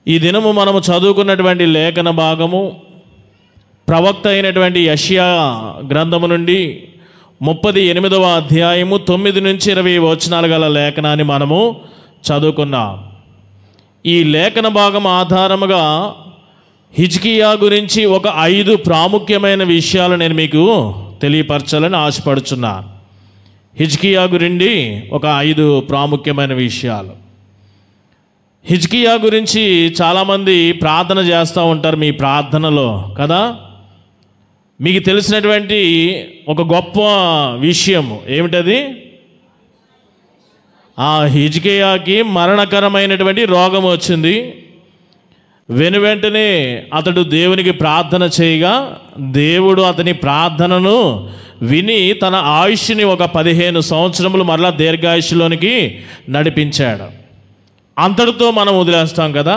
ఈ దినము మనము చదువుకున్నటువంటి లేఖన భాగము ప్రవక్త అయినటువంటి యెషయా గ్రంథము నుండి 38వ అధ్యాయము 9 నుంచి 20 వచనాలు గల లేఖనాన్ని మనము చదువుకున్నాం. ఈ లేఖన భాగం ఆధారముగా హిజ్కియా గురించి ఒక 5 ప్రాముఖ్యమైన విషయాలు నేను మీకు తెలియపరచాలని ఆశపడుచున్నాను. హిజ్కియా గురించి ఒక 5 ప్రాముఖ్యమైన విషయాలు. హిజ్కియా గురించి చాలామంది ప్రార్థన చేస్తూ ఉంటారు మీ ప్రార్థనలో కదా. మీకు తెలిసినటువంటి ఒక గొప్ప విషయం ఏమిటది? ఆ హిజ్కియాకి మరణకరమైనటువంటి రోగం వచ్చింది. వెనువెంటనే అతడు దేవునికి ప్రార్థన చేయగా దేవుడు అతని ప్రార్థనను విని తన ఆయుష్ని ఒక 15 సంవత్సరములు మరలా దీర్ఘాయుష్లోనికి నడిపించాడు. అంతటితో మనం వదిలేస్తాం కదా.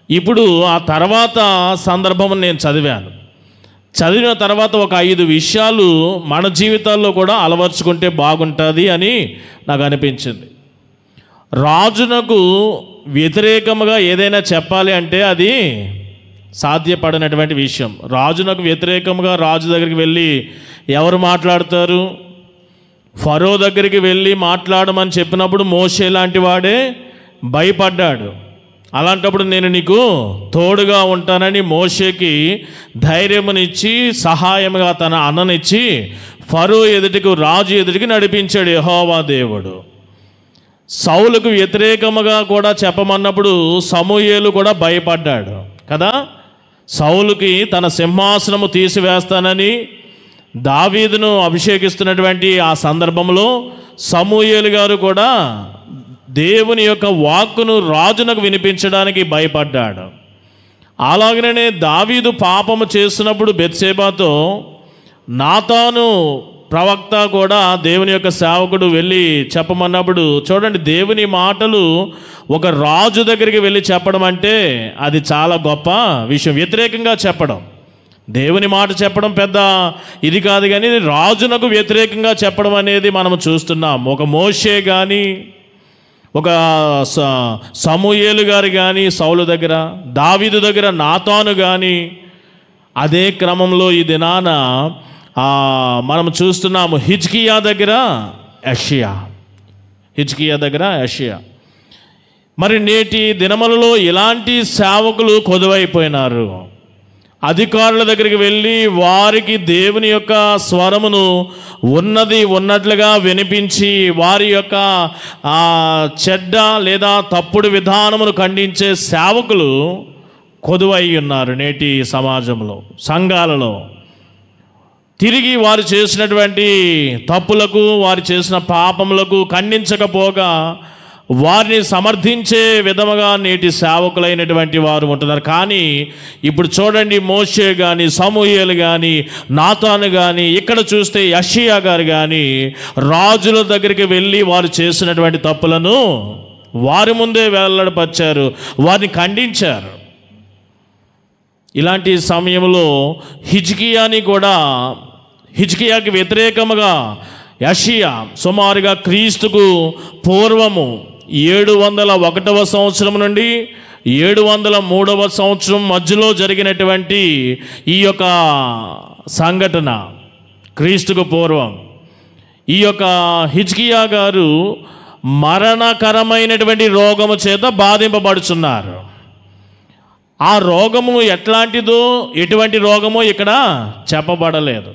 ఇప్పుడు ఆ తర్వాత సందర్భం నేను చదివిన తర్వాత ఒక 5 విషయాలు మన జీవితాల్లో కూడా అలవర్చుకుంటే బాగుంటుంది అని నాకు అనిపించింది. రాజునకు వ్యతిరేకముగా ఏదైనా చెప్పాలి అంటే అది సాధ్యపడినటువంటి విషయం. రాజునకు వ్యతిరేకముగా రాజు దగ్గరికి వెళ్ళి ఎవరు మాట్లాడతారు? ఫరో దగ్గరికి వెళ్ళి మాట్లాడమని చెప్పినప్పుడు మోషే లాంటి వాడే భయపడ్డాడు. అలాంటప్పుడు నేను నీకు తోడుగా ఉంటానని మోషేకి ధైర్యమునిచ్చి సహాయముగా తన అన్ననిచ్చి ఫరో ఎదుటికి రాజు ఎదుటికి నడిపించాడు యెహోవా దేవుడు. సౌలుకు వ్యతిరేకముగా కూడా చెప్పమన్నప్పుడు సమూయేలు కూడా భయపడ్డాడు కదా. సౌలుకి తన సింహాసనము తీసివేస్తానని దావీదును అభిషేకిస్తున్నటువంటి ఆ సందర్భంలో సమూయేలు గారు కూడా దేవుని యొక్క వాక్కును రాజునకు వినిపించడానికి భయపడ్డాడు. అలాగనే దావీదు పాపము చేస్తున్నప్పుడు బెత్షెబాతో నాతాను ప్రవక్త కూడా దేవుని యొక్క సేవకుడు వెళ్ళి చెప్పమన్నప్పుడు చూడండి, దేవుని మాటలు ఒక రాజు దగ్గరికి వెళ్ళి చెప్పడం అంటే అది చాలా గొప్ప విషయం. వ్యతిరేకంగా చెప్పడం, దేవుని మాట చెప్పడం పెద్ద ఇది కాదు, కానీ రాజునకు వ్యతిరేకంగా చెప్పడం అనేది మనం చూస్తున్నాం. ఒక మోషే కానీ ఒక సమూయేలు గారు కానీ సౌలు దగ్గర, దావీదు దగ్గర నాతాను కానీ, అదే క్రమంలో ఈ దినాన మనం చూస్తున్నాము హిజ్కియా దగ్గర యెషయా. మరి నేటి దినములలో ఇలాంటి సేవకులు కొదువైపోయినారు. అధికారుల దగ్గరికి వెళ్ళి వారికి దేవుని యొక్క స్వరమును ఉన్నట్లుగా వినిపించి వారి యొక్క చెడ్డ లేదా తప్పుడు విధానమును ఖండించే సేవకులు కొదువై ఉన్నారు నేటి సమాజంలో, సంఘాలలో. తిరిగి వారు చేసినటువంటి తప్పులకు, వారు చేసిన పాపములకు ఖండించకపోగా వారిని సమర్థించే విధముగా నేటి సేవకులైనటువంటి వారు ఉంటున్నారు. కానీ ఇప్పుడు చూడండి, మోషే కానీ సమూయేలు కానీ నాతాను కానీ, ఇక్కడ చూస్తే యెషయా గారు కానీ రాజుల దగ్గరికి వెళ్ళి వారు చేసినటువంటి తప్పులను వారి ముందే వెల్లడిపరిచారు, వారిని ఖండించారు. ఇలాంటి సమయంలో హిజ్కియాకి వ్యతిరేకముగా యెషయా సుమారుగా క్రీస్తుకు పూర్వము 701వ సంవత్సరం నుండి 703వ సంవత్సరం మధ్యలో జరిగినటువంటి ఈ యొక్క సంఘటన, క్రీస్తుకు పూర్వం ఈ యొక్క హిజ్కియా గారు మరణకరమైనటువంటి రోగము చేత బాధింపబడుచున్నారు. ఆ రోగము ఎట్లాంటిదో, ఎటువంటి రోగమో ఇక్కడ చెప్పబడలేదు.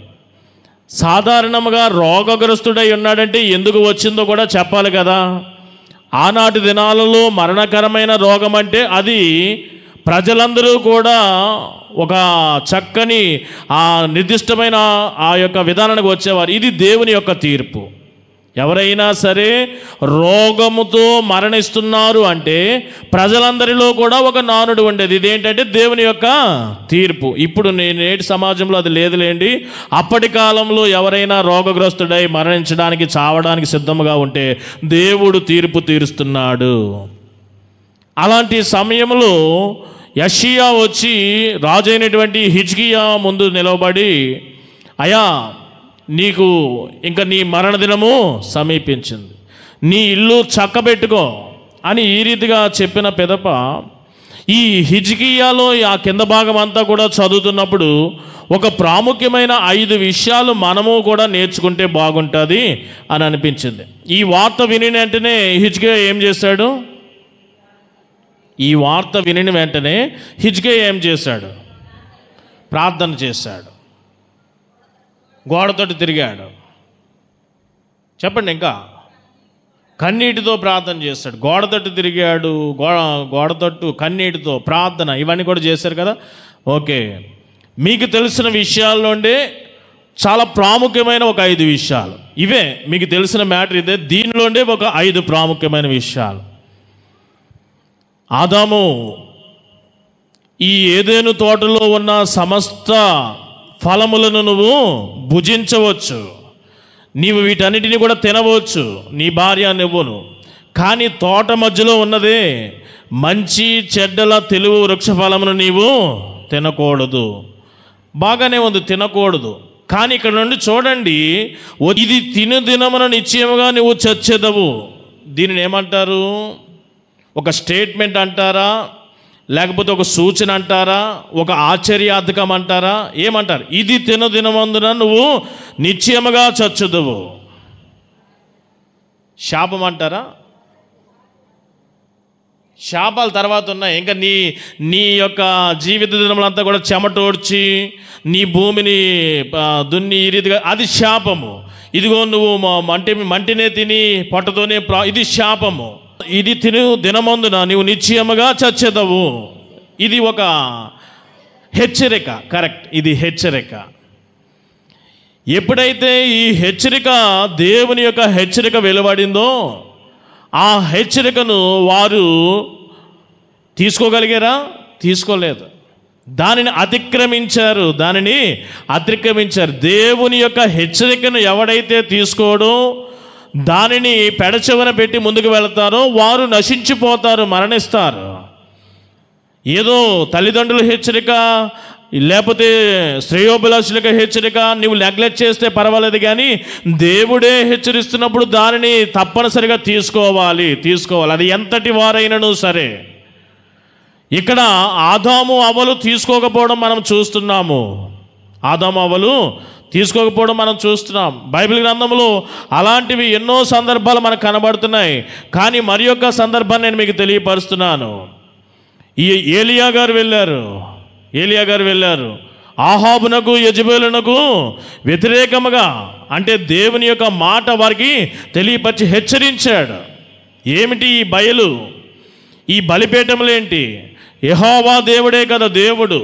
సాధారణంగా రోగగ్రస్తుడై ఉన్నాడంటే ఎందుకు వచ్చిందో కూడా చెప్పాలి కదా. ఆనాటి దినాలలో మరణకరమైన రోగం అంటే అది ప్రజలందరూ కూడా ఒక చక్కని నిర్దిష్టమైన ఆ యొక్క విధానానికి వచ్చేవారు. ఇది దేవుని యొక్క తీర్పు. ఎవరైనా సరే రోగముతో మరణిస్తున్నారు అంటే ప్రజలందరిలో కూడా ఒక నానుడు ఉండేది. ఇదేంటంటే దేవుని యొక్క తీర్పు. ఇప్పుడు నేటి సమాజంలో అది లేదులేండి. అప్పటి కాలంలో ఎవరైనా రోగగ్రస్తుడై మరణించడానికి, చావడానికి సిద్ధంగా ఉంటే దేవుడు తీర్పు తీరుస్తున్నాడు. అలాంటి సమయంలో యెషయా వచ్చి రాజు అయినటువంటి హిజ్కియా ముందు నిలబడి, అయ్యా నీకు ఇంకా నీ మరణదినము సమీపించింది, నీ ఇల్లు చక్కబెట్టుకో అని ఈ రీతిగా చెప్పిన పిదప ఈ హిజ్కియాలో ఆ కింద భాగం అంతా కూడా చదువుతున్నప్పుడు ఒక ప్రాముఖ్యమైన 5 విషయాలు మనము కూడా నేర్చుకుంటే బాగుంటుంది అని అనిపించింది. ఈ వార్త విని వెంటనే హిజ్కియా ఏం చేశాడు? ఈ వార్త విని వెంటనే హిజ్కియా ఏం చేశాడు? ప్రార్థన చేశాడు, గోడతోటి తిరిగాడు. చెప్పండి, ఇంకా కన్నీటితో ప్రార్థన చేస్తాడు. గోడతట్టు తిరిగాడు, గోడతట్టు కన్నీటితో ప్రార్థన, ఇవన్నీ కూడా చేశారు కదా. ఓకే, మీకు తెలిసిన విషయాల్లోండే చాలా ప్రాముఖ్యమైన ఒక 5 విషయాలు ఇవే. మీకు తెలిసిన మ్యాటర్ ఇదే. దీనిలోనే ఒక 5 ప్రాముఖ్యమైన విషయాలు. ఆదాము ఈ ఏదెను తోటలో ఉన్న సమస్త ఫలములను నువ్వు భుజించవచ్చు, నీవు వీటన్నిటిని కూడా తినవచ్చు, నీ భార్య నువ్వును. కానీ తోట మధ్యలో ఉన్నదే మంచి చెడ్డల తెలుగు వృక్ష ఫలమును నీవు తినకూడదు. బాగానే ఉంది, తినకూడదు. కానీ ఇక్కడ నుండి చూడండి, ఇది తిను దినమున నిశ్చయముగా నువ్వు చచ్చెదవు. దీనిని ఏమంటారు? ఒక స్టేట్మెంట్ అంటారా, లేకపోతే ఒక సూచన అంటారా, ఒక ఆశ్చర్యార్థకం అంటారా, ఏమంటారు? ఇది తిన దినమందున నువ్వు నిశ్చయముగా చచ్చుదువు. శాపం అంటారా? శాపాలు తర్వాత ఉన్నాయి. ఇంకా నీ యొక్క జీవిత దినములంతా కూడా చెమటోడ్చి నీ భూమిని దున్ని ఈ రీతిగా, అది శాపము. ఇదిగో నువ్వు మంటినే తిని పొట్టతోనే ఇది శాపము. ఇది తిను దినమందున నీవు నిశ్చయముగా చచ్చెదవు. ఇది ఒక హెచ్చరిక. కరెక్ట్, ఇది హెచ్చరిక. ఎప్పుడైతే ఈ హెచ్చరిక, దేవుని యొక్క హెచ్చరిక వెలువడిందో, ఆ హెచ్చరికను వారు తీసుకోగలిగారా? తీసుకోలేదు. దానిని అతిక్రమించారు. దేవుని యొక్క హెచ్చరికను ఎవడైతే తీసుకోడో, దానిని పెడచెవన పెట్టి ముందుకు వెళతారో వారు నశించిపోతారు, మరణిస్తారు. ఏదో తల్లిదండ్రుల హెచ్చరిక, లేకపోతే శ్రేయోభిలాషులకు హెచ్చరిక నువ్వు నెగ్లెక్ట్ చేస్తే పర్వాలేదు, కానీ దేవుడే హెచ్చరిస్తున్నప్పుడు దానిని తప్పనిసరిగా తీసుకోవాలి. అది ఎంతటి వారైనను సరే. ఇక్కడ ఆదాము అవ్వలు తీసుకోకపోవడం మనం చూస్తున్నాము. బైబిల్ గ్రంథంలో అలాంటివి ఎన్నో సందర్భాలు మనకు కనబడుతున్నాయి. కానీ మరి యొక్క సందర్భాన్ని నేను మీకు తెలియపరుస్తున్నాను. ఈ ఏలియా గారు వెళ్ళారు ఆహాబునకు యెజెబెలునకు వ్యతిరేకముగా, అంటే దేవుని యొక్క మాట వారికి తెలియపరిచి హెచ్చరించాడు. ఏమిటి ఈ బయలు, ఈ బలిపీఠములేంటి? యెహోవా దేవుడే కదా దేవుడు.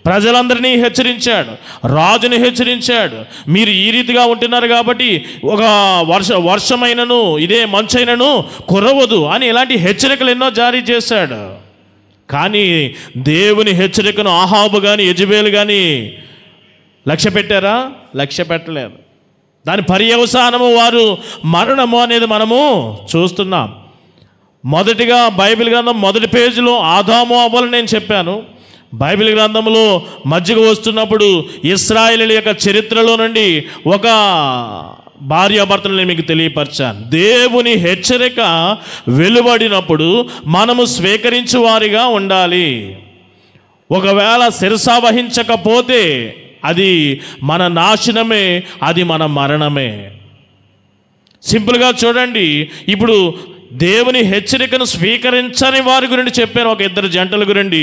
ప్రజలందరినీ హెచ్చరించాడు, రాజుని హెచ్చరించాడు. మీరు ఈ రీతిగా ఉంటున్నారు కాబట్టి ఒక వర్షమైనను ఇదే మంచైనను కురవదు అని ఇలాంటి హెచ్చరికలు ఎన్నో జారీ చేశాడు. కానీ దేవుని హెచ్చరికను ఆహాబు కానీ యెజెబెలు కానీ లక్ష్య పెట్టారా? లక్ష్య పెట్టలేదు. దాని పర్యవసానము వారు మరణము అనేది మనము చూస్తున్నాం. మొదటిగా బైబిల్ గ్రంథం మొదటి పేజీలో ఆదాము అవ్వలు నేను చెప్పాను. బైబిల్ గ్రంథంలో మధ్యకు వస్తున్నప్పుడు ఇశ్రాయేలీయుల యొక్క చరిత్రలో నుండి ఒక భార్యాభర్తలు నేను మీకు తెలియపరిచాను. దేవుని హెచ్చరిక వెలువడినప్పుడు మనము స్వీకరించు వారిగా ఉండాలి. ఒకవేళ శిరసావహించకపోతే అది మన నాశనమే, అది మన మరణమే. సింపుల్గా చూడండి, ఇప్పుడు దేవుని హెచ్చరికను స్వీకరించని వారి గురించి చెప్పాను, ఒక 2 జంటల గురించి.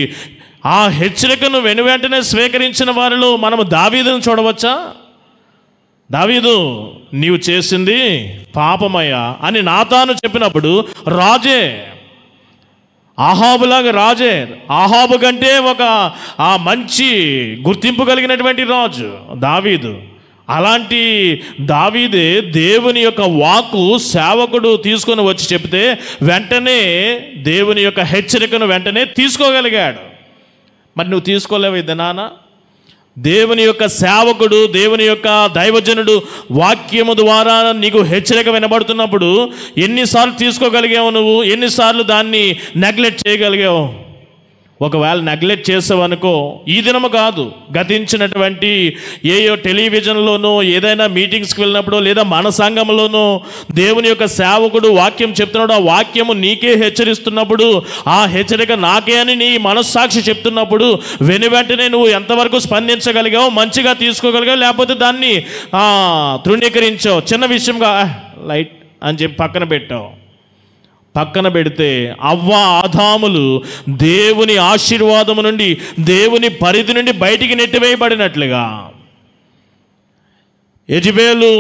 ఆ హెచ్చరికను వెనువెంటనే స్వీకరించిన వారిలో మనము దావీదును చూడవచ్చా? దావీదు, నీవు చేసింది పాపమయ్యా అని నాతాను చెప్పినప్పుడు రాజే, ఆహాబులాగా రాజే, ఆహాబు కంటే ఒక మంచి గుర్తింపు కలిగినటువంటి రాజు దావీదు. అలాంటి దావీదే దేవుని యొక్క వాక్కు సేవకుడు తీసుకొని వచ్చి చెప్తే వెంటనే దేవుని యొక్క హెచ్చరికను వెంటనే తీసుకోగలిగాడు. మరి నువ్వు తీసుకోలేవు ఇది నాన్న? దేవుని యొక్క సేవకుడు, దేవుని యొక్క దైవజనుడు వాక్యము ద్వారా నీకు హెచ్చరిక వినబడుతున్నప్పుడు ఎన్నిసార్లు తీసుకోగలిగావు నువ్వు? ఎన్నిసార్లు దాన్ని నెగ్లెక్ట్ చేయగలిగావు? ఒకవేళ నెగ్లెక్ట్ చేసావనుకో, ఈ దినము కాదు, గతించినటువంటి ఏయో టెలివిజన్లోనో ఏదైనా మీటింగ్స్కి వెళ్ళినప్పుడు లేదా మన సంఘంలోనో దేవుని యొక్క సేవకుడు వాక్యం చెప్తున్నాడు, ఆ వాక్యము నీకే హెచ్చరిస్తున్నప్పుడు, ఆ హెచ్చరిక నాకే అని నీ మనస్సాక్షి చెప్తున్నప్పుడు వెంటనే నువ్వు ఎంతవరకు స్పందించగలిగావు, మంచిగా తీసుకోగలిగావు, లేకపోతే దాన్ని తృణీకరించావు, చిన్న విషయంగా లైట్ అని చెప్పి పక్కన పెట్టావు. పక్కన పెడితే అవ్వ ఆదాములు దేవుని ఆశీర్వాదము నుండి, దేవుని పరిధి నుండి బయటికి నెట్టివేయబడినట్లుగా, యెజెబెలు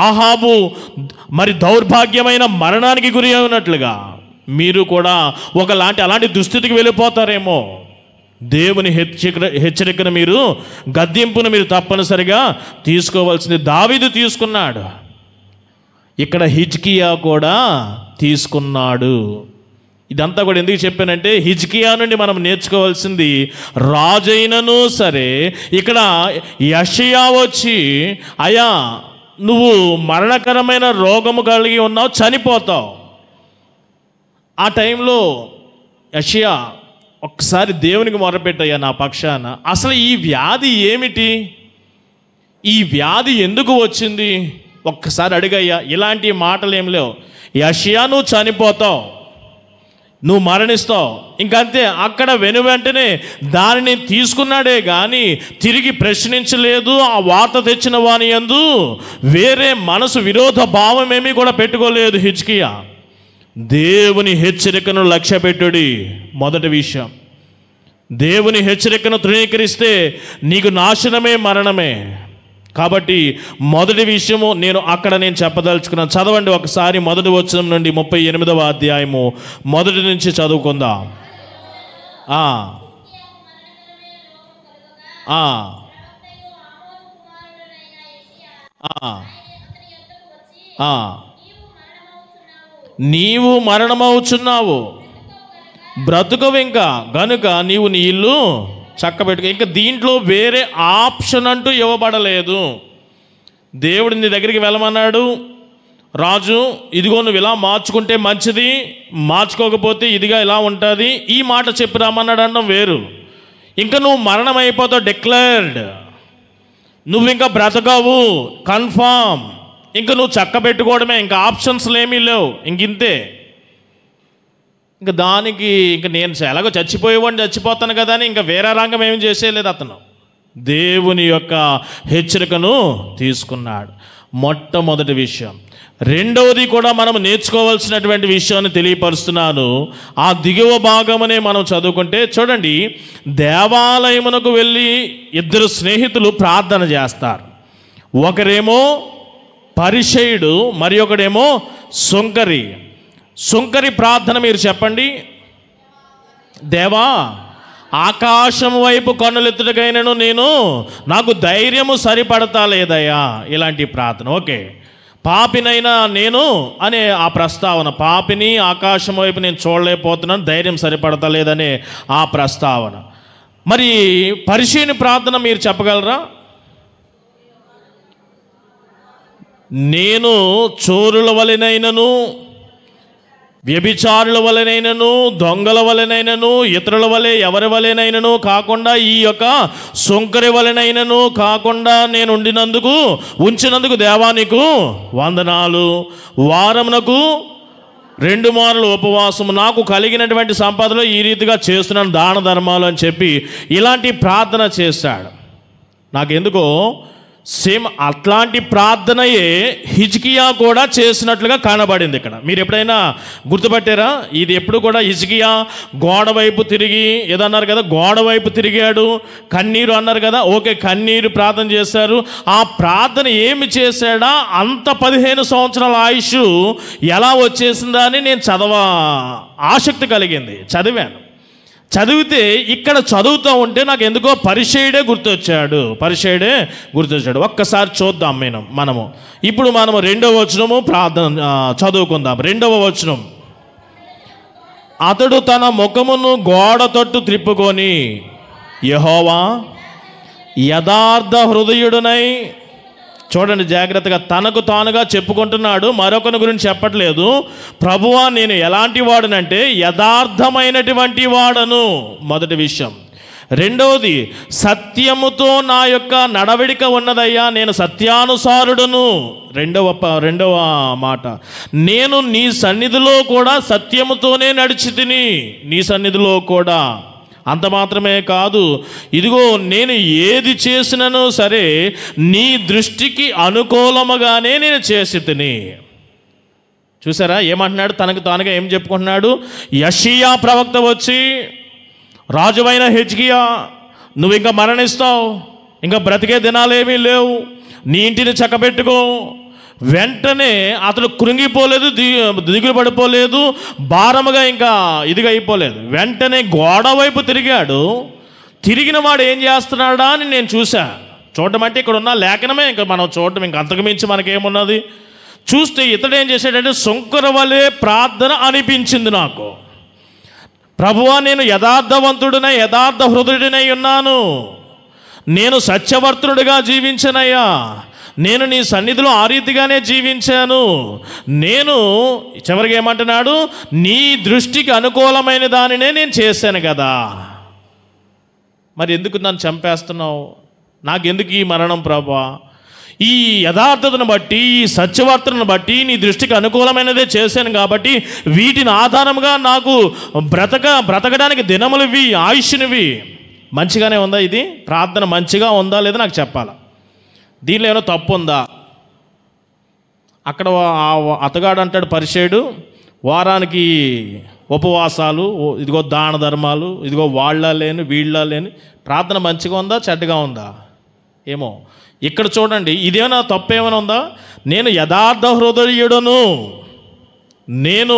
ఆహాబు మరి దౌర్భాగ్యమైన మరణానికి గురి అయినట్లుగా మీరు కూడా అలాంటి దుస్థితికి వెళ్ళిపోతారేమో. దేవుని హెచ్చరికను మీరు, గద్దింపును మీరు తప్పనిసరిగా తీసుకోవాల్సింది. దావీదు తీసుకున్నాడు, ఇక్కడ హిజ్కియా కూడా తీసుకున్నాడు. ఇదంతా కూడా ఎందుకు చెప్పానంటే, హిజ్కియా నుండి మనం నేర్చుకోవాల్సింది, రాజైనను సరే ఇక్కడ యెషయా వచ్చి, అయ్యా నువ్వు మరణకరమైన రోగము కలిగి ఉన్నావు, చనిపోతావు. ఆ టైంలో యెషయా ఒక్కసారి దేవునికి మొరపెట్టయ్యా నా పక్షాన, అసలు ఈ వ్యాధి ఏమిటి, ఈ వ్యాధి ఎందుకు వచ్చింది ఒక్కసారి అడిగయ్యా. ఇలాంటి మాటలు ఏం లేవు. యెషయా నువ్వు చనిపోతావు, నువ్వు మరణిస్తావు, ఇంకంతే. అక్కడ వెంటనే దానిని తీసుకున్నాడే కానీ తిరిగి ప్రశ్నించలేదు. ఆ వార్త తెచ్చిన వాని యందు వేరే మనసు విరోధ భావం ఏమీ కూడా పెట్టుకోలేదు హిజ్కియా. దేవుని హెచ్చరికను లక్ష్య పెట్టుడి. మొదటి విషయం, దేవుని హెచ్చరికను తృణీకరిస్తే నీకు నాశనమే, మరణమే. కాబట్టి మొదటి విషయము నేను చెప్పదలుచుకున్నాను. చదవండి ఒకసారి మొదటి వచనం నుండి 38వ అధ్యాయము మొదటి నుంచి చదువుకుందాం. నీవు మరణమవుచున్నావు, బ్రతుకవు ఇంకా, గనుక నీవు నీ ఇల్లు చక్కబెట్టుకో. ఇంకా దీంట్లో వేరే ఆప్షన్ అంటూ ఇవ్వబడలేదు. దేవుడు నీ దగ్గరికి వెళ్ళమన్నాడు, రాజు ఇదిగో నువ్వు ఇలా మార్చుకుంటే మంచిది, మార్చుకోకపోతే ఇదిగా ఇలా ఉంటుంది, ఈ మాట చెప్పి రామన్నాడు అనడం వేరు. ఇంకా నువ్వు మరణం అయిపోతావు, డిక్లేర్డ్, నువ్వు ఇంకా బ్రతకవు కన్ఫామ్, ఇంకా నువ్వు చక్కబెట్టుకోవడమే, ఇంకా ఆప్షన్స్లు ఏమీ లేవు, ఇంతే. ఇంకా దానికి నేను ఎలాగో చచ్చిపోయేవాడిని, చచ్చిపోతాను కదా అని ఇంకా వేరే రంగం ఏమి చేసేయలేదు అతను. దేవుని యొక్క హెచ్చరికను తీసుకున్నాడు. మొట్టమొదటి విషయం. రెండవది కూడా మనం నేర్చుకోవాల్సినటువంటి విషయాన్ని తెలియపరుస్తున్నాను. ఆ దిగువ భాగమనే మనం చదువుకుంటే చూడండి, దేవాలయమునకు వెళ్ళి ఇద్దరు స్నేహితులు ప్రార్థన చేస్తారు. ఒకరేమో పరిసయ్యుడు, మరి ఒకడేమో సుంకరి. సుంకరి ప్రార్థన మీరు చెప్పండి. దేవా, ఆకాశం వైపు కన్నులెత్తుటకైనను నాకు ధైర్యము సరిపడతా లేదయ్యా. ఇలాంటి ప్రార్థన. ఓకే, పాపినైనా నేను అనే ఆ ప్రస్తావన, పాపిని ఆకాశం వైపు నేను చూడలేకపోతున్నాను, ధైర్యం సరిపడతా లేదనే ఆ ప్రస్తావన. మరి పరిసయ్యుని ప్రార్థన మీరు చెప్పగలరా? నేను చోరుల వలెనైనను, వ్యభిచారుల వలెనైనను, దొంగల వలెనైనను, ఇతరుల వలె ఎవరి వలెనైనను కాకుండా, ఈ యొక్క సుంకరి వలెనైనను కాకుండా నేను ఉంచినందుకు దేవా నీకు వందనాలు. వారమునకు 2 మార్లు ఉపవాసము, నాకు కలిగినటువంటి సంపదలో ఈ రీతిగా చేస్తున్నాను దాన ధర్మాలు అని చెప్పి ఇలాంటి ప్రార్థన చేశాడు. నాకెందుకో సేమ్ అట్లాంటి ప్రార్థనయే హిజ్కియా కూడా చేసినట్లుగా కనబడింది ఇక్కడ. మీరు ఎప్పుడైనా గుర్తుపట్టారా? ఇది ఎప్పుడు కూడా హిజ్కియా గోడ వైపు తిరిగి ఏదన్నారు కదా, గోడ వైపు తిరిగాడు, కన్నీరు అన్నారు కదా. ఓకే, కన్నీరు ప్రార్థన చేశారు. ఆ ప్రార్థన ఏమి చేశాడా, అంత 15 సంవత్సరాల ఆయుష్ ఎలా వచ్చేసిందా అని నేను ఆసక్తి కలిగింది. చదివితే ఇక్కడ చదువుతూ ఉంటే నాకు ఎందుకో పరిసయ్యుడే గుర్తొచ్చాడు. ఒక్కసారి చూద్దాం మనము. ఇప్పుడు మనము 2వ వచనము ప్రార్థన చదువుకుందాం. 2వ వచనం. అతడు తన ముఖమును గోడ తట్టు త్రిప్పుకొని, యెహోవా యథార్థ హృదయుడనై చూడండి జాగ్రత్తగా, తనకు తానుగా చెప్పుకుంటున్నాడు, మరొకరి గురించి చెప్పట్లేదు. ప్రభువా నేను ఎలాంటి వాడునంటే యథార్థమైనటువంటి వాడను, మొదటి విషయం. రెండవది, సత్యముతో నా యొక్క నడవడిక ఉన్నదయ్యా, నేను సత్యానుసారుడును. రెండవ మాట, నేను నీ సన్నిధిలో కూడా సత్యముతోనే నడిచి తిని, నీ సన్నిధిలో కూడా. అంత మాత్రమే కాదు, ఇదిగో నేను ఏది చేసినను సరే నీ దృష్టికి అనుకూలముగానే నేను చేసి తిని. చూసారా ఏమంటున్నాడు? తనకు తానుగా ఏం చెప్పుకుంటున్నాడు? యెషయా ప్రవక్త వచ్చి, రాజువైన హిజ్కియా నువ్వు ఇంకా మరణిస్తావు, ఇంకా బ్రతికే దినాలేమీ లేవు, నీ ఇంటిని చక్కబెట్టుకో. వెంటనే అతడు కృంగిపోలేదు, దిగులు పడిపోలేదు, భారముగా ఇంకా ఇదిగా అయిపోలేదు. వెంటనే గోడ వైపు తిరిగాడు. తిరిగిన వాడు ఏం చేస్తున్నాడా అని నేను చూసా. చూడటం అంటే ఇక్కడ ఉన్న లేఖనమే, ఇంకా మనం చూడటం ఇంకా అంతకు మించి మనకేమున్నది. చూస్తే ఇతడు ఏం చేశాడంటే శంకర వలె ప్రార్థన అనిపించింది నాకు. ప్రభువా నేను యథార్థవంతుడినై యథార్థ హృదయుడినై ఉన్నాను, నేను సత్యవర్తుడిగా జీవించనయ్యా, నేను నీ సన్నిధిలో ఆ రీతిగానే జీవించాను. నేను చివరికి ఏమంటున్నాడు? నీ దృష్టికి అనుకూలమైన దానినే నేను చేశాను కదా, మరి ఎందుకు నన్ను చంపేస్తున్నావు? నాకెందుకు ఈ మరణం ప్రభా? ఈ యథార్థతను బట్టి, ఈ సత్యవర్తనను బట్టి నీ దృష్టికి అనుకూలమైనదే చేశాను కాబట్టి వీటిని ఆధారంగా నాకు బ్రతకడానికి దినములువి, ఆయుష్నివి. మంచిగానే ఉందా ఇది? ప్రార్థన మంచిగా ఉందా లేదా నాకు చెప్పాలా? దీనిలో ఏమైనా తప్పు ఉందా? అక్కడ అతగాడు అంటాడు పరిసేయుడు, వారానికి ఉపవాసాలు, ఇదిగో దాన ధర్మాలు, ఇదిగో వాళ్ళ లేని వీళ్ళ లేని. ప్రార్థన మంచిగా ఉందా చెడ్డగా ఉందా ఏమో. ఇక్కడ చూడండి, ఇదేమైనా తప్పు ఏమైనా ఉందా? నేను యథార్థ హృదయుడును, నేను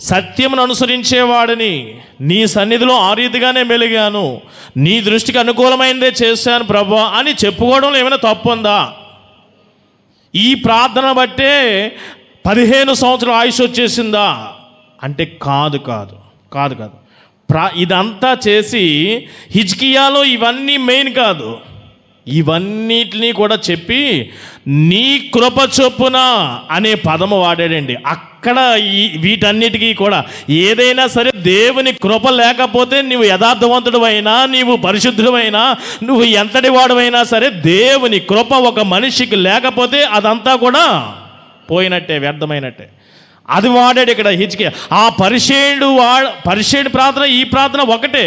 సత్యమును అనుసరించేవాడిని, నీ సన్నిధిలో ఆ రీతిగానే మెలిగాను, నీ దృష్టికి అనుకూలమైనదే చేశాను ప్రభా అని చెప్పుకోవడంలో ఏమైనా తప్పు ఉందా? ఈ ప్రార్థన బట్టే 15 సంవత్సరాల ఆయుష్ వచ్చేసిందా అంటే కాదు కాదు కాదు కాదు. ఇదంతా చేసి హిజ్కియాలో ఇవన్నీ మెయిన్ కాదు, ఇవన్నిటినీ కూడా చెప్పి నీ కృప చొప్పున అనే పదము వాడాడండి. అక్కడ వీటన్నిటికీ కూడా ఏదైనా సరే దేవుని కృప లేకపోతే నువ్వు యథార్థవంతుడివైనా, నీవు పరిశుద్ధుడివైనా, నువ్వు ఎంతటి వాడువైనా సరే దేవుని కృప ఒక మనిషికి లేకపోతే అదంతా కూడా పోయినట్టే, వ్యర్థమైనట్టే. అది వాడాడు ఇక్కడ హిజ్కియా. ఆ పరిసేయుడు ప్రార్థన, ఈ ప్రార్థన ఒకటే.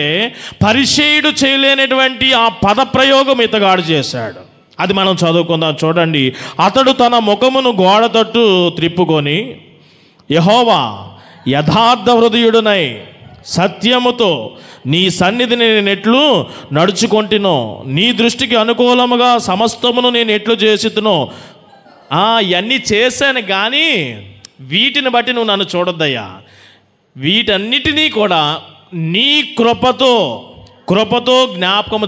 పరిసేయుడు చేయలేనటువంటి ఆ పదప్రయోగం ఇతగాడు చేశాడు. అది మనం చదువుకుందాం. చూడండి, అతడు తన ముఖమును గోడ తట్టు త్రిప్పుకొని, యెహోవా యథార్థ హృదయుడునై సత్యముతో నీ సన్నిధిని నేను ఎట్లు నడుచుకొంటినో, నీ దృష్టికి అనుకూలముగా సమస్తమును నేను ఎట్లు చేసితునో. ఇవన్నీ చేశాను కానీ వీటిని బట్టి నువ్వు నన్ను చూడొద్దయ్యా, వీటన్నిటినీ కూడా నీ కృపతో జ్ఞాపకము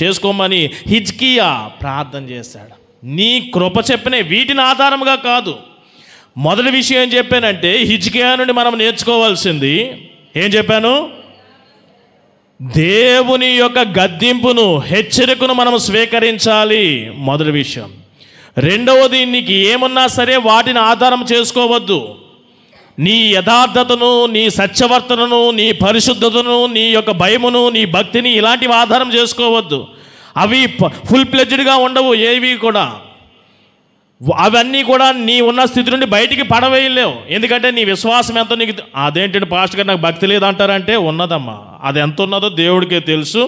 చేసుకోమని హిజ్కియా ప్రార్థన చేశాడు. నీ కృప చెప్పినే, వీటిని ఆధారంగా కాదు. మొదటి విషయం ఏం చెప్పానంటే, హిజ్కియా నుండి మనం నేర్చుకోవాల్సింది ఏం చెప్పాను? దేవుని యొక్క గద్దింపును, హెచ్చరికను మనం స్వీకరించాలి, మొదటి విషయం. రెండవది, నీకు ఏమున్నా సరే వాటిని ఆధారం చేసుకోవద్దు. నీ యథార్థతను, నీ సత్యవర్తనను, నీ పరిశుద్ధతను, నీ యొక్క భయమును, నీ భక్తిని ఇలాంటివి ఆధారం చేసుకోవద్దు. అవి ఫుల్ ప్లెడ్జ్డ్గా ఉండవు ఏవి కూడా. అవన్నీ కూడా నీ ఉన్న స్థితి నుండి బయటికి పడవేయలేవు. ఎందుకంటే నీ విశ్వాసం ఎంతో నీకు. అదేంటంటే పాస్టర్ గారు నాకు భక్తి లేదంటారంటే, ఉన్నదమ్మా, అది ఎంత ఉన్నదో దేవుడికే తెలుసు.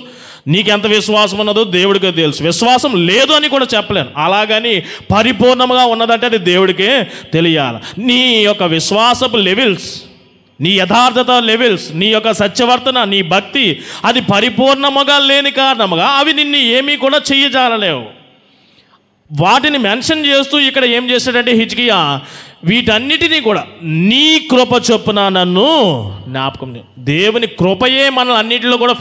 నీకెంత విశ్వాసం ఉన్నదో దేవుడికే తెలుసు. విశ్వాసం లేదు అని కూడా చెప్పలేను. అలాగని పరిపూర్ణంగా ఉన్నదంటే అది దేవుడికే తెలియాలి. నీ యొక్క విశ్వాసపు లెవెల్స్, నీ యథార్థత లెవెల్స్, నీ యొక్క సత్యవర్తన, నీ భక్తి అది పరిపూర్ణముగా లేని కారణముగా అవి నిన్ను ఏమీ కూడా చెయ్యజాలలేవు. వాటిని మెన్షన్ చేస్తూ ఇక్కడ ఏం చేశాడంటే హిజ్కియా, వీటన్నిటినీ కూడా నీ కృప చొప్పున నన్ను జ్ఞాపకం. దేవుని కృపయే మనల్ని అన్నింటిలో కూడా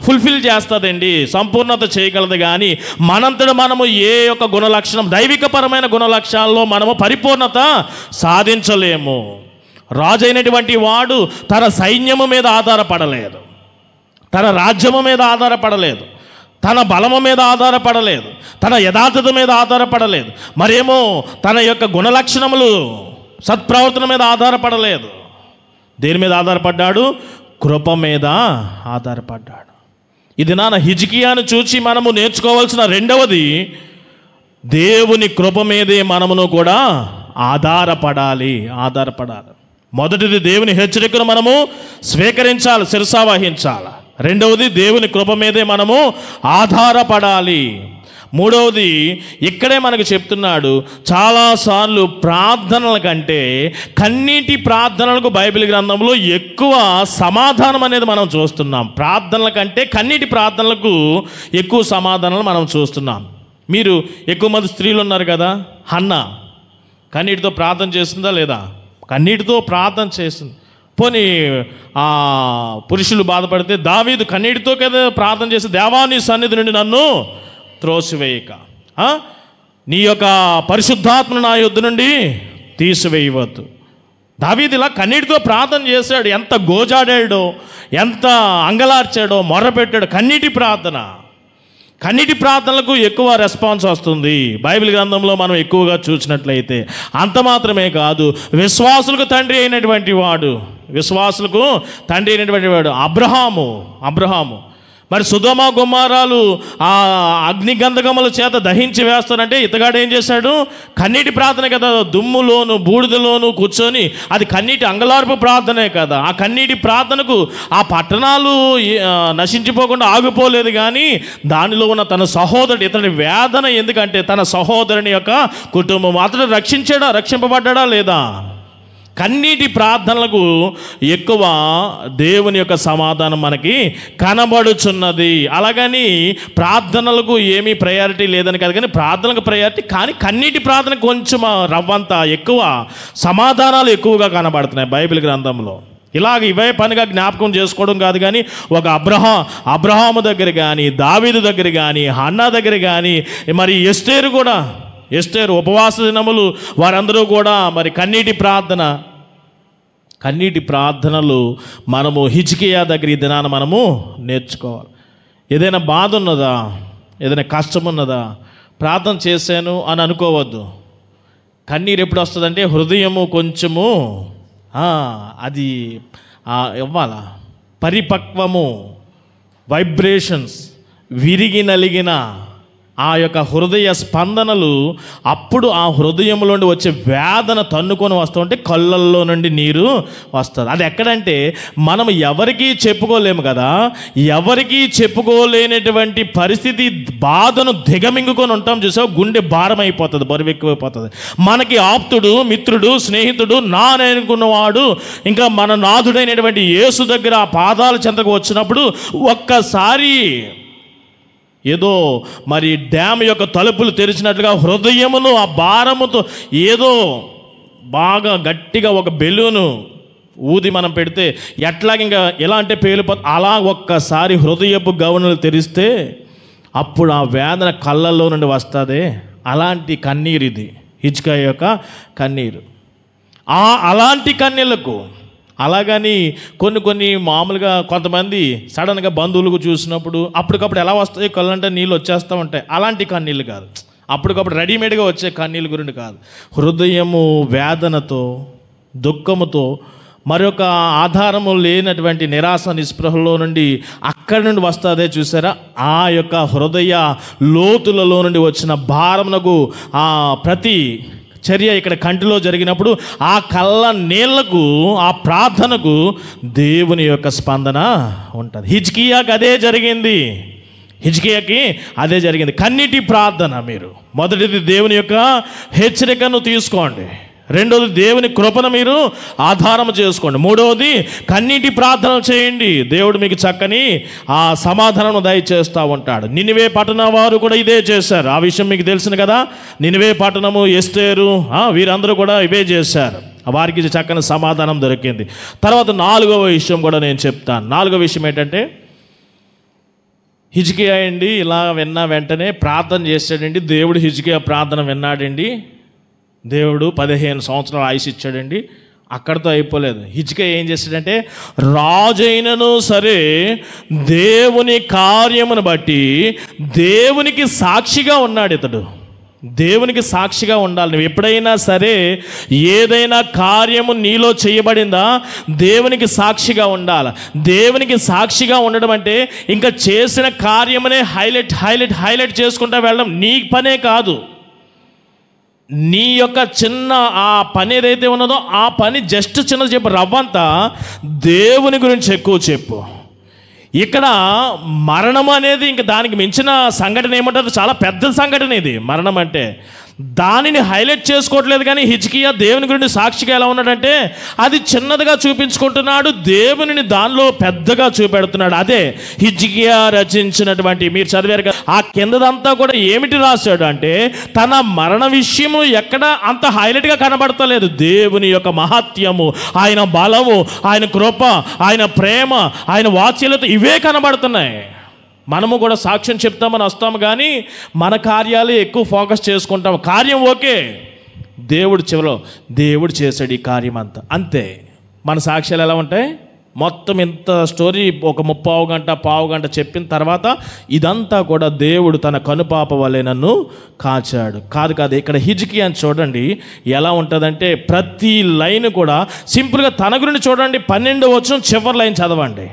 ఫుల్ఫిల్ చేస్తుందండి, సంపూర్ణత చేయగలదు. కానీ మనంతట మనము ఏ యొక్క గుణలక్షణం, దైవికపరమైన గుణలక్షణాల్లో మనము పరిపూర్ణత సాధించలేము. రాజు అయినటువంటి వాడు తన సైన్యము మీద ఆధారపడలేదు, తన రాజ్యము మీద ఆధారపడలేదు, తన బలము మీద ఆధారపడలేదు, తన యథార్థత మీద ఆధారపడలేదు, మరేమో తన యొక్క గుణలక్షణములు సత్ప్రవర్తన మీద ఆధారపడలేదు. దేని మీద ఆధారపడ్డాడు? కృప మీద ఆధారపడ్డాడు. ఇది నాన్న హిజ్కియాను చూసి మనము నేర్చుకోవాల్సిన రెండవది, దేవుని కృప మీదే మనమును కూడా ఆధారపడాలి. మొదటిది దేవుని హెచ్చరికను మనము స్వీకరించాలి, శిరసావహించాలి. రెండవది దేవుని కృప మీదే మనము ఆధారపడాలి. మూడవది ఇక్కడే మనకు చెప్తున్నాడు, చాలాసార్లు ప్రార్థనల కంటే కన్నీటి ప్రార్థనలకు బైబిల్ గ్రంథంలో ఎక్కువ సమాధానం అనేది మనం చూస్తున్నాం. ప్రార్థనల కంటే కన్నీటి ప్రార్థనలకు ఎక్కువ సమాధానాలు మనం చూస్తున్నాం. మీరు ఎక్కువ మంది స్త్రీలు ఉన్నారు కదా, హన్నా కన్నీటితో ప్రార్థన చేస్తుందా లేదా? కన్నీటితో ప్రార్థన చేస్తుంది. పోనీ పురుషులు బాధపడితే దావీదు కన్నీటితో కదా ప్రార్థన చేసి, దేవా నీ సన్నిధి నుండి నన్ను త్రోసివేయక, నీ యొక్క పరిశుద్ధాత్మను నా యొద్ద నుండి తీసివేయవద్దు. దావీదు ఇలా కన్నీటితో ప్రార్థన చేశాడు. ఎంత గోజాడాడో, ఎంత అంగలార్చాడో, మొర్రపెట్టాడు. కన్నీటి ప్రార్థనలకు ఎక్కువ రెస్పాన్స్ వస్తుంది బైబిల్ గ్రంథంలో మనం ఎక్కువగా చూసినట్లయితే. అంత మాత్రమే కాదు, విశ్వాసులకు తండ్రి అయినటువంటి వాడు అబ్రహాము మరి సుధమ గుమ్మారాలు ఆ అగ్నిగంధకముల చేత దహించి వేస్తానంటే ఇతగాడు ఏం చేశాడు? కన్నీటి ప్రార్థన కదా, దుమ్ములోను బూడిదలోను కూర్చొని, అది కన్నీటి అంగలార్పు ప్రార్థనే కదా. ఆ కన్నీటి ప్రార్థనకు ఆ పట్టణాలు నశించిపోకుండా ఆగిపోలేదు, కానీ దానిలో ఉన్న తన సహోదరుడు, ఇతని వేదన ఎందుకంటే తన సహోదరుని యొక్క కుటుంబం, అతడు రక్షింపబడ్డా లేదా? కన్నీటి ప్రార్థనలకు ఎక్కువ దేవుని యొక్క సమాధానం మనకి కనబడుచున్నది. అలాగని ప్రార్థనలకు ఏమీ ప్రయారిటీ లేదని కాదు, కానీ ప్రార్థనలకు ప్రయారిటీ, కానీ కన్నీటి ప్రార్థన కొంచెం రవ్వంత ఎక్కువ సమాధానాలు ఎక్కువగా కనబడుతున్నాయి బైబిల్ గ్రంథంలో. ఇలాగ ఇవే పనిగా జ్ఞాపకం చేసుకోవడం కాదు, కానీ ఒక అబ్రహాము దగ్గర కానీ, దావీదు దగ్గర కానీ, హన్నా దగ్గర కానీ, మరి ఎస్తేరు ఉపవాస దినములు వారందరూ కూడా మరి కన్నీటి ప్రార్థనలు మనము హిజ్కియా దగ్గర ఈ దినాన మనము నేర్చుకోవాలి. ఏదైనా బాధ ఉన్నదా, ఏదైనా కష్టం ఉన్నదా, ప్రార్థన చేశాను అని అనుకోవద్దు. కన్నీరు ఎప్పుడు వస్తుందంటే హృదయము కొంచెము అది ఇవ్వాల పరిపక్వము, వైబ్రేషన్స్, విరిగి నలిగిన ఆ యొక్క హృదయ స్పందనలు, అప్పుడు ఆ హృదయంలో నుండి వచ్చే వేదన తన్నుకొని వస్తుంటే కళ్ళల్లో నుండి నీరు వస్తుంది. అది ఎక్కడంటే మనం ఎవరికీ చెప్పుకోలేము కదా, ఎవరికీ చెప్పుకోలేనటువంటి పరిస్థితి, బాధను దిగమింగుకొని ఉంటాం చూసావు, గుండె భారం అయిపోతుంది, బరువు ఎక్కువైపోతుంది. మనకి ఆప్తుడు, మిత్రుడు, స్నేహితుడు, అనుకున్నవాడు, ఇంకా మన నాథుడైనటువంటి యేసు దగ్గర ఆ పాదాల చెంతకు వచ్చినప్పుడు ఒక్కసారి ఏదో మరి డ్యామ్ యొక్క తలుపులు తెరిచినట్లుగా హృదయమును ఆ భారముతో ఏదో బాగా గట్టిగా ఒక బెలూను ఊది మనం పెడితే ఎట్లాగ ఎలా అంటే పేలిపోతుంది, అలా ఒక్కసారి హృదయపు గవనులు తెరిస్తే అప్పుడు ఆ వేదన కళ్ళల్లో నుండి వస్తుంది. అలాంటి కన్నీరు ఇది హిజ్కియా యొక్క కన్నీరు. అలాంటి కన్నీళ్లకు అలాగని కొన్ని మామూలుగా కొంతమంది సడన్గా బంధువులకు చూసినప్పుడు అప్పటికప్పుడు ఎలా వస్తాయి కళ్ళంటే నీళ్ళు వచ్చేస్తూ ఉంటాయి. అలాంటి కన్నీళ్ళు కాదు, అప్పటికప్పుడు రెడీమేడ్గా వచ్చే కన్నీళ్ళ గురించి కాదు. హృదయము వేదనతో, దుఃఖముతో, మరొక ఆధారము లేనటువంటి నిరాశ నిస్పృహలో నుండి అక్కడి నుండి వస్తుందే చూసారా, ఆ యొక్క హృదయ లోతులలో నుండి వచ్చిన భారమునకు ఆ ప్రతి చర్య ఇక్కడ కంటిలో జరిగినప్పుడు ఆ కళ్ళ నీళ్లకు, ఆ ప్రార్థనకు దేవుని యొక్క స్పందన ఉంటుంది. హిజ్కియాకి అదే జరిగింది. కన్నీటి ప్రార్థన. మీరు మొదటిది దేవుని యొక్క హెచ్చరికను తీసుకోండి, రెండవది దేవుని కృపను మీరు ఆధారం చేసుకోండి, మూడవది కన్నీటి ప్రార్థనలు చేయండి. దేవుడు మీకు చక్కని ఆ సమాధానం దయచేస్తూ ఉంటాడు. నినివే పట్టణ వారు కూడా ఇదే చేశారు. ఆ విషయం మీకు తెలుసును కదా. నినివే పట్టణము, ఎస్తేరు, వీరందరూ కూడా ఇవే చేశారు. వారికి చక్కని సమాధానం దొరికింది. తర్వాత నాలుగవ విషయం కూడా నేను చెప్తాను. నాలుగవ విషయం ఏంటంటే, హిజ్కియా అండి ఇలా విన్నా వెంటనే ప్రార్థన చేశాడండి. దేవుడు హిజ్కియా ప్రార్థన విన్నాడండి. దేవుడు 15 సంవత్సరాలు ఆయుష్ ఇచ్చాడండి. అక్కడితో అయిపోలేదు. హిజ్కియా ఏం చేశాడంటే, రాజైనను సరే దేవుని కార్యమును బట్టి దేవునికి సాక్షిగా ఉన్నాడు. ఇతడు దేవునికి సాక్షిగా ఉండాలి. నువ్వు ఎప్పుడైనా సరే ఏదైనా కార్యము నీలో చేయబడిందా, దేవునికి సాక్షిగా ఉండాలి. దేవునికి సాక్షిగా ఉండడం అంటే ఇంకా చేసిన కార్యమునే హైలైట్ చేసుకుంటూ వెళ్ళడం నీ పనే కాదు. నీ యొక్క చిన్న ఆ పని ఏదైతే ఉన్నదో ఆ పని జస్ట్ చిన్నది చెప్పు, రవ్వంతా దేవుని గురించి ఎక్కువ చెప్పు. ఇక్కడ మరణం అనేది ఇంకా దానికి మించిన సంఘటన ఏమంటారు, చాలా పెద్ద సంఘటన ఇది మరణం అంటే. దానిని హైలైట్ చేసుకోవట్లేదు. కానీ హిజ్కియా దేవుని గురించి సాక్షిగా ఎలా ఉన్నాడంటే అది చిన్నదిగా చూపించుకుంటున్నాడు, దేవునిని దానిలో పెద్దగా చూపెడుతున్నాడు. అదే హిజ్కియా రచించినటువంటి, మీరు చదివారు కదా, ఆ కిందదంతా కూడా ఏమిటి రాశాడు అంటే తన మరణ విషయము ఎక్కడ అంత హైలైట్గా కనబడతలేదు. దేవుని యొక్క మహత్యము, ఆయన బలము, ఆయన కృప, ఆయన ప్రేమ, ఆయన వాత్సల్యత ఇవే కనబడుతున్నాయి. మనము కూడా సాక్ష్యం చెప్తామని వస్తాము కానీ మన కార్యాలే ఎక్కువ ఫోకస్ చేసుకుంటాము. కార్యం ఓకే, దేవుడు చివరిలో దేవుడు చేశాడు ఈ కార్యం అంతా, అంతే. మన సాక్ష్యాలు ఎలా ఉంటాయి, మొత్తం ఇంత స్టోరీ ఒక 30 గంట చెప్పిన తర్వాత ఇదంతా కూడా దేవుడు తన కనుపాప వలె నన్ను కాచాడు. కాదు. ఇక్కడ హిజ్కియా అని చూడండి ఎలా ఉంటుందంటే ప్రతి లైన్ కూడా సింపుల్గా తన గురించి చూడండి. 12వ వచనం చివరి లైన్ చదవండి.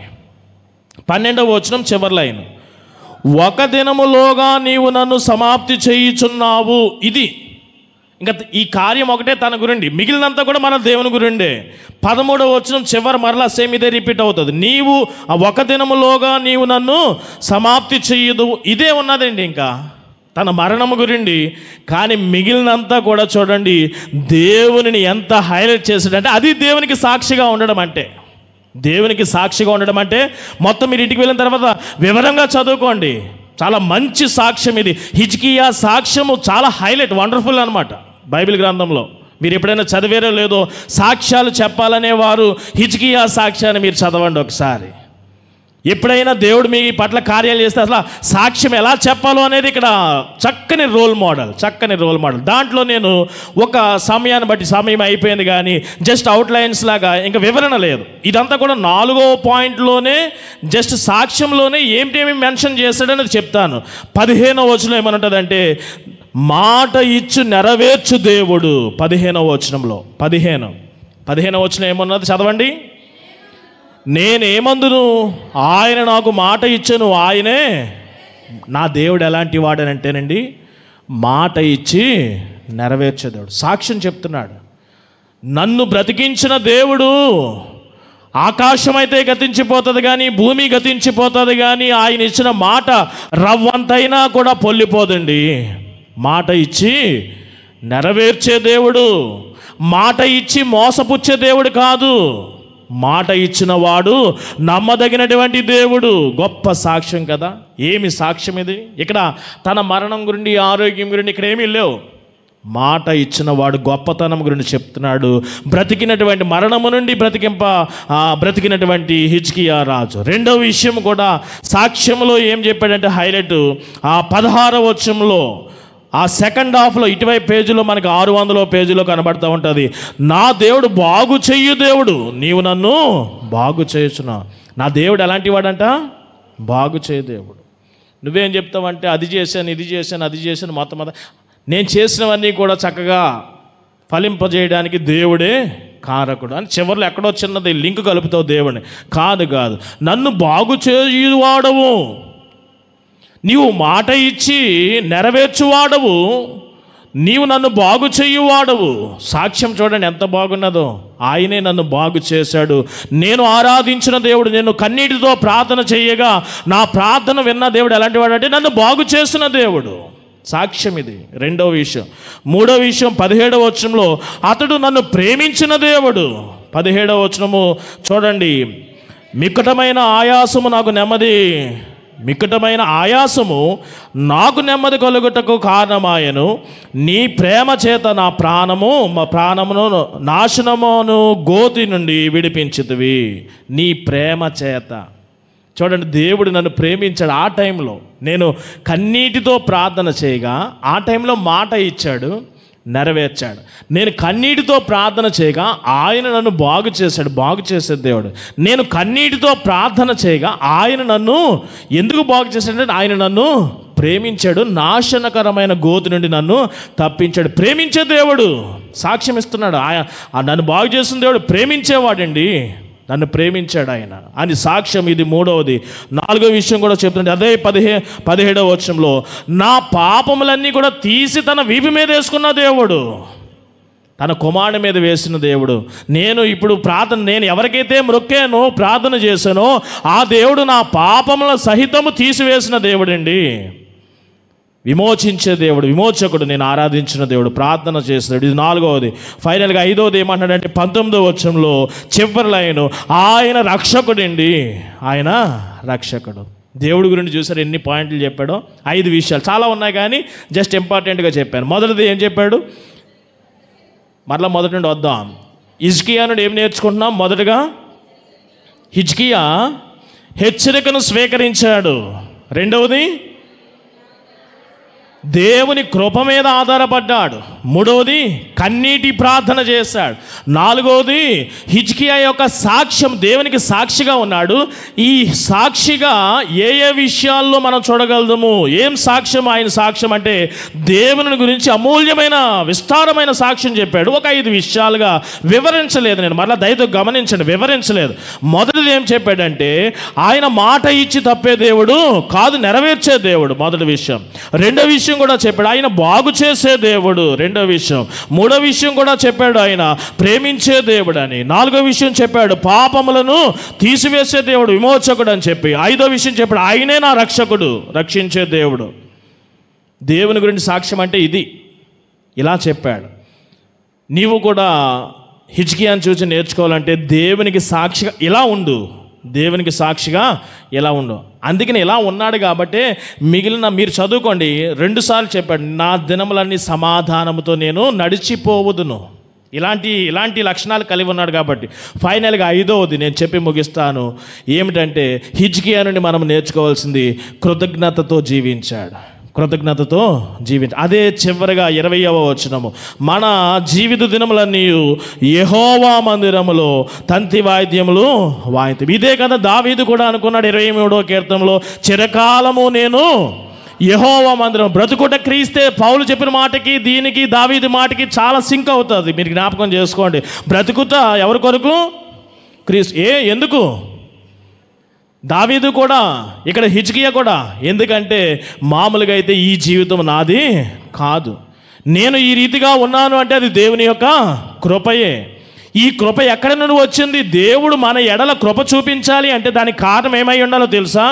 12వ వచనం చివరి లైన్, ఒక దినములోగా నీవు నన్ను సమాప్తి చేయుచున్నావు. ఇది ఇంకా ఈ కార్యం ఒకటే తన గురించి, మిగిలినంతా కూడా మన దేవుని గురిండే. 13వ వచనం చివరి మరలా సేమ్ ఇదే రిపీట్ అవుతుంది. నీవు ఒక దినములోగా నీవు నన్ను సమాప్తి చెయ్యదు, ఇదే ఉన్నదండి ఇంకా తన మరణము గురించి. కానీ మిగిలినంతా కూడా చూడండి దేవునిని ఎంత హైలైట్ చేశాడంటే అది దేవునికి సాక్షిగా ఉండడం అంటే. దేవునికి సాక్షిగా ఉండడం అంటే మొత్తం మీరు ఇంటికి వెళ్ళిన తర్వాత వివరంగా చదువుకోండి, చాలా మంచి సాక్ష్యం ఇది. హిజ్కియా సాక్ష్యము చాలా హైలైట్, వండర్ఫుల్ అనమాట బైబిల్ గ్రంథంలో. మీరు ఎప్పుడైనా చదివారో లేదో, సాక్ష్యాలు చెప్పాలనే వారు హిజ్కియా సాక్ష్యాన్ని మీరు చదవండి ఒకసారి. ఎప్పుడైనా దేవుడు మీ పట్ల కార్యాలు చేస్తే అసలు సాక్ష్యం ఎలా చెప్పాలో అనేది ఇక్కడ చక్కని రోల్ మోడల్. దాంట్లో నేను ఒక సమయాన్ని బట్టి, సమయం అయిపోయింది కానీ జస్ట్ అవుట్లైన్స్ లాగా ఇంకా వివరణ లేదు. ఇదంతా కూడా 4వ పాయింట్లోనే జస్ట్ సాక్ష్యంలోనే ఏమిటేమి మెన్షన్ చేశాడనేది చెప్తాను. 15వ వచనం ఏమనుంటుందంటే మాట ఇచ్చు నెరవేర్చు దేవుడు. 15వ వచనంలో 15వ వచనం ఏమన్నది చదవండి. నేనేమందును, ఆయన నాకు మాట ఇచ్చాను, ఆయనే నా దేవుడు. ఎలాంటి వాడనంటేనండి మాట ఇచ్చి నెరవేర్చే దేవుడు. సాక్ష్యం చెప్తున్నాడు, నన్ను బ్రతికించిన దేవుడు. ఆకాశం అయితే గతించిపోతుంది కానీ, భూమి గతించిపోతుంది కానీ ఆయన ఇచ్చిన మాట రవ్వంతైనా కూడా పొల్లిపోదండి. మాట ఇచ్చి నెరవేర్చే దేవుడు, మాట ఇచ్చి మోసపుచ్చే దేవుడు కాదు. మాట ఇచ్చిన వాడు నమ్మదగినటువంటి దేవుడు. గొప్ప సాక్ష్యం కదా. ఏమి సాక్ష్యం ఇది. ఇక్కడ తన మరణం గురించి, ఆరోగ్యం గురించి ఇక్కడ ఏమీ లేవు. మాట ఇచ్చిన వాడు గొప్పతనం గురించి చెప్తున్నాడు. బ్రతికినటువంటి మరణము నుండి బ్రతికినటువంటి హిజ్కియా రాజు. రెండవ విషయం కూడా సాక్ష్యంలో ఏం చెప్పాడంటే హైలైట్, ఆ 16వ వచనంలో ఆ సెకండ్ హాఫ్లో ఇటువైపు పేజీలో మనకు 600వ పేజీలో కనబడుతూ ఉంటుంది. నా దేవుడు బాగు చెయ్యు దేవుడు, నీవు నన్ను బాగు చేయుచున్నావు. నా దేవుడు ఎలాంటి వాడంట, బాగు చేయ దేవుడు. నువ్వేం చెప్తావంటే అది చేశాను, ఇది చేశాను, అది చేశాను, మొత్తం నేను చేసినవన్నీ కూడా చక్కగా ఫలింపజేయడానికి దేవుడే కారకుడు అని చివరిలో ఎక్కడో చిన్నది లింక్ కలుపుతావు దేవుడిని. కాదు, నన్ను బాగు చేయువాడవు, నీవు మాట ఇచ్చి నెరవేర్చువాడవు, నీవు నన్ను బాగు చేయువాడవు. సాక్ష్యం చూడండి ఎంత బాగున్నదో. ఆయనే నన్ను బాగు చేశాడు. నేను ఆరాధించిన దేవుడు, నేను కన్నీటితో ప్రార్థన చేయగా నా ప్రార్థన విన్న దేవుడు ఎలాంటి వాడు అంటే నన్ను బాగు చేసిన దేవుడు. సాక్ష్యం ఇది. రెండవ విషయం. మూడవ విషయం 17వ వచనంలో అతడు నన్ను ప్రేమించిన దేవుడు. 17వ వచనము చూడండి. మిక్కటమైన ఆయాసము నాకు నెమ్మది కలుగుటకు కారణమాయను. నీ ప్రేమ చేత నా ప్రాణమును నాశనమును గోతి నుండి విడిపించితివి. నీ ప్రేమ చేత. చూడండి, దేవుడు నన్ను ప్రేమించాడు. ఆ టైంలో నేను కన్నీటితో ప్రార్థన చేయగా ఆ టైంలో మాట ఇచ్చాడు. నెరవేర్చాడు. నేను కన్నీటితో ప్రార్థన చేయగా ఆయన నన్ను బాగు చేశాడు. బాగు చేసే దేవుడు. నేను కన్నీటితో ప్రార్థన చేయగా ఆయన నన్ను ఎందుకు బాగు చేశాడంటే ఆయన నన్ను ప్రేమించాడు, నాశనకరమైన గోతు నుండి నన్ను తప్పించాడు. ప్రేమించే దేవుడు సాక్ష్యం ఇస్తున్నాడు. నన్ను బాగు చేసిన దేవుడు ప్రేమించేవాడండి, నన్ను ప్రేమించాడు ఆయన అని సాక్ష్యం. ఇది మూడవది. నాలుగో విషయం కూడా చెప్తుంటే అదే 17వ వచనంలో, నా పాపములన్నీ కూడా తీసి తన వీపు మీద వేసుకున్న దేవుడు, తన కుమారుని మీద వేసిన దేవుడు. నేను ఇప్పుడు నేను ఎవరికైతే మొక్కానో ప్రార్థన చేశానో ఆ దేవుడు నా పాపముల సహితము తీసివేసిన దేవుడండి. విమోచించే దేవుడు, విమోచకుడు, నేను ఆరాధించిన దేవుడు, ప్రార్థన చేస్తాడు. ఇది నాలుగవది. ఫైనల్గా 5వది ఏమంటాడంటే 19వ వచనంలో చివరి లైను, ఆయన రక్షకుడండి, ఆయన రక్షకుడు. దేవుడి గురించి చూసారు ఎన్ని పాయింట్లు చెప్పాడో. 5 విషయాలు చాలా ఉన్నాయి కానీ జస్ట్ ఇంపార్టెంట్గా చెప్పాను. మొదటిది ఏం చెప్పాడు? మరలా మొదటి నుండి వద్దాం. హిజ్కియా నుండి ఏం నేర్చుకుంటున్నాం? మొదటగా హిజ్కియా హెచ్చరికను స్వీకరించాడు. రెండవది దేవుని కృప మీద ఆధారపడ్డాడు. మూడవది కన్నీటి ప్రార్థన చేశాడు. నాలుగవది హిజ్కియా యొక్క సాక్ష్యం, దేవునికి సాక్షిగా ఉన్నాడు. ఈ సాక్షిగా ఏ విషయాల్లో మనం చూడగలము? ఏం సాక్ష్యం? ఆయన సాక్ష్యం అంటే దేవుని గురించి అమూల్యమైన విస్తారమైన సాక్ష్యం చెప్పాడు. ఒక 5 విషయాలుగా వివరించలేదు, నేను మరలా దయతో గమనించండి, వివరించలేదు. మొదటిది ఏం చెప్పాడంటే ఆయన మాట ఇచ్చి తప్పే దేవుడు కాదు, నెరవేర్చే దేవుడు, మొదటి విషయం. రెండో విషయం కూడా చెప్పాడు, ఆయన బాగు చేసే దేవుడు, రెండో విషయం. మూడో విషయం కూడా చెప్పాడు, ఆయన ప్రేమించే దేవుడు అని. నాలుగో విషయం చెప్పాడు, పాపములను తీసివేసే దేవుడు, విమోచకుడు అని చెప్పి. 5వ విషయం చెప్పాడు, ఆయనే నా రక్షకుడు, రక్షించే దేవుడు. దేవుని గురించి సాక్ష్యం అంటే ఇది, ఇలా చెప్పాడు. నీవు కూడా హిజ్కియాను చూసి నేర్చుకోవాలంటే దేవునికి సాక్షిగా ఇలా ఉండు, దేవునికి సాక్షిగా ఎలా ఉండు. అందుకని ఇలా ఉన్నాడు కాబట్టి మిగిలిన మీరు చదువుకోండి. 2 సార్లు చెప్పాడు, నా దినములన్నీ సమాధానముతో నేను నడిచిపోవదును. ఇలాంటి లక్షణాలు కలిగి ఉన్నాడు కాబట్టి. ఫైనల్గా 5వది నేను చెప్పి ముగిస్తాను. ఏమిటంటే హిజ్కియా నుండి మనం నేర్చుకోవాల్సింది కృతజ్ఞతతో జీవించాడు. కృతజ్ఞతతో అదే చివరిగా 20వ వచనము, మన జీవిత దినములన్నీ యెహోవా మందిరములో తంతి వాయిద్యములు వాయిద్యం. ఇదే కదా దావీదు కూడా అనుకున్నాడు 23వ కీర్తనలో, చిరకాలము నేను యెహోవా మందిరం. బ్రతుకుట క్రీస్తే. పౌలు చెప్పిన మాటకి దీనికి దావీదు మాటకి చాలా సింక్ అవుతుంది. మీరు జ్ఞాపకం చేసుకోండి. బ్రతుకుట ఎవరి కొరకు? క్రీస్తు. ఎందుకు? దావీదు కూడా, ఇక్కడ హిజ్కియా కూడా. ఎందుకంటే మామూలుగా అయితే ఈ జీవితం నాది కాదు, నేను ఈ రీతిగా ఉన్నాను అంటే అది దేవుని యొక్క కృపయే. ఈ కృప ఎక్కడ నుండి వచ్చింది? దేవుడు మన ఎడల కృప చూపించాలి అంటే దానికి కారణం ఏమై ఉండాలో తెలుసా?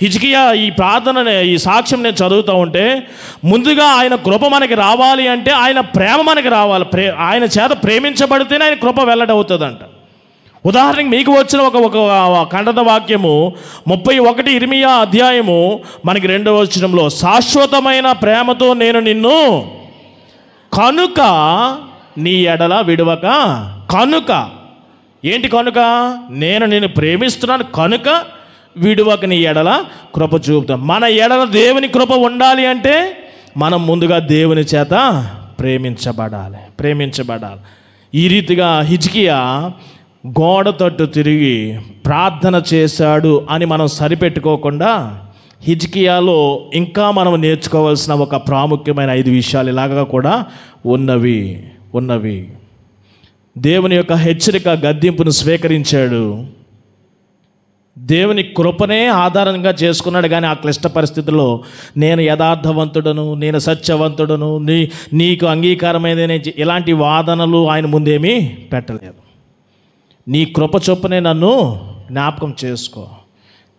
హిజ్కియా ఈ ప్రార్థన, ఈ సాక్ష్యం నేను చదువుతూ ఉంటే ముందుగా ఆయన కృప మనకి రావాలి అంటే ఆయన ప్రేమ మనకి రావాలి. ఆయన చేత ప్రేమించబడితేనే ఆయన కృప వెల్లడవుతుందంట. ఉదాహరణకి మీకు వచ్చిన ఒక ఖండన వాక్యము 31 ఇర్మియా అధ్యాయము మనకి 2వ వచనంలో, శాశ్వతమైన ప్రేమతో నేను నిన్ను కనుక నీ ఎడల విడవక. కనుక ఏంటి? కనుక నేను నిన్ను ప్రేమిస్తున్నాను కనుక విడవక నీ ఎడల కృప చూపుతాను. మన ఎడల దేవుని కృప ఉండాలి అంటే మనం ముందుగా దేవుని చేత ప్రేమించబడాలి. ఈ రీతిగా హిజ్కియా గోడ తట్టు తిరిగి ప్రార్థన చేశాడు అని మనం సరిపెట్టుకోకుండా హిజ్కియాలో ఇంకా మనం నేర్చుకోవాల్సిన ఒక ప్రాముఖ్యమైన 5 విషయాలు ఇలాగా కూడా ఉన్నవి. దేవుని యొక్క హెచ్చరిక గద్దింపును స్వీకరించాడు. దేవుని కృపనే ఆధారంగా చేసుకున్నాడు. కానీ ఆ క్లిష్ట పరిస్థితుల్లో నేను యథార్థవంతుడను, నేను సత్యవంతుడను, నీకు అంగీకారమైనది ఇలాంటి వాదనలు ఆయన ముందేమీ పెట్టలేదు. నీ కృప చొప్పునే నన్ను జ్ఞాపకం చేసుకో.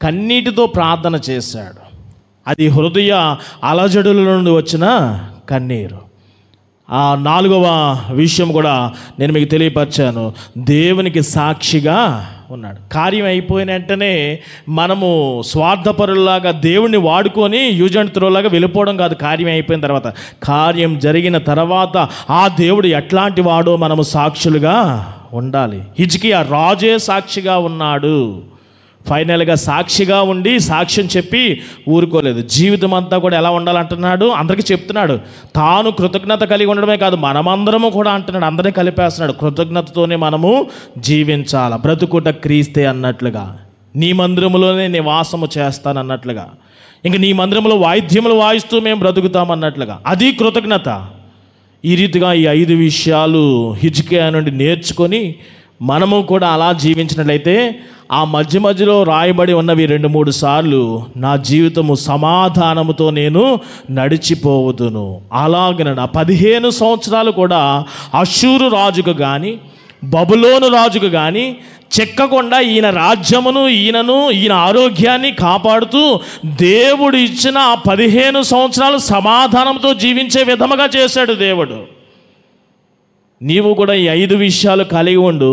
కన్నీటితో ప్రార్థన చేశాడు. అది హృదయ అలజడుల నుండి వచ్చిన కన్నీరు. ఆ 4వ విషయం కూడా నేను మీకు తెలియపరిచాను, దేవునికి సాక్షిగా ఉన్నాడు. కార్యం అయిపోయిన వెంటనే మనము స్వార్థపరులాగా దేవుణ్ణి వాడుకొని యూజ్ అండ్ త్రోలాగా వెళ్ళిపోవడం కాదు. కార్యం అయిపోయిన తర్వాత, కార్యం జరిగిన తర్వాత ఆ దేవుడు ఎట్లాంటి వాడో మనము సాక్షులుగా ఉండాలి. హిజ్కియా రాజే సాక్షిగా ఉన్నాడు. ఫైనల్గా సాక్షిగా ఉండి సాక్ష్యం చెప్పి ఊరుకోలేదు. జీవితం అంతా కూడా ఎలా ఉండాలంటున్నాడు, అందరికీ చెప్తున్నాడు. తాను కృతజ్ఞత కలిగి ఉండడమే కాదు, మనమందరము కూడా అంటున్నాడు, అందరినీ కలిపేస్తున్నాడు. కృతజ్ఞతతోనే మనము జీవించాలి. బ్రతుకుట క్రీస్తే అన్నట్లుగా, నీ మందిరములోనే నివాసము చేస్తానన్నట్లుగా, ఇంక నీ మందిరంలో వాయిద్యములు వాయిస్తూ మేము బ్రతుకుతామన్నట్లుగా, అది కృతజ్ఞత. ఈ రీతిగా ఈ 5 విషయాలు హిజ్కియా నుండి నేర్చుకొని మనము కూడా అలా జీవించినట్లయితే ఆ మధ్యలో రాయబడి ఉన్నవి 2-3 సార్లు, నా జీవితము సమాధానముతో నేను నడిచిపోవదును. అలాగన 15 సంవత్సరాలు కూడా అష్షూరు రాజుకు కానీ బబులోను రాజుకు కానీ చెక్కకుండా ఈయన రాజ్యమును ఈయన ఆరోగ్యాన్ని కాపాడుతూ దేవుడు ఇచ్చిన 15 సంవత్సరాలు సమాధానంతో జీవించే విధముగా చేశాడు దేవుడు. నీవు కూడా ఈ 5 విషయాలు కలిగి ఉండు.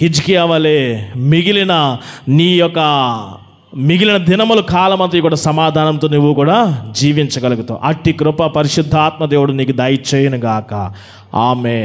హిజ్కియా వలె మిగిలిన దినముల కాలమంతా కూడా సమాధానంతో నువ్వు కూడా జీవించగలుగుతావు. అట్టి కృప పరిశుద్ధాత్మ దేవుడు నీకు దయచేయును గాక. ఆమేన్.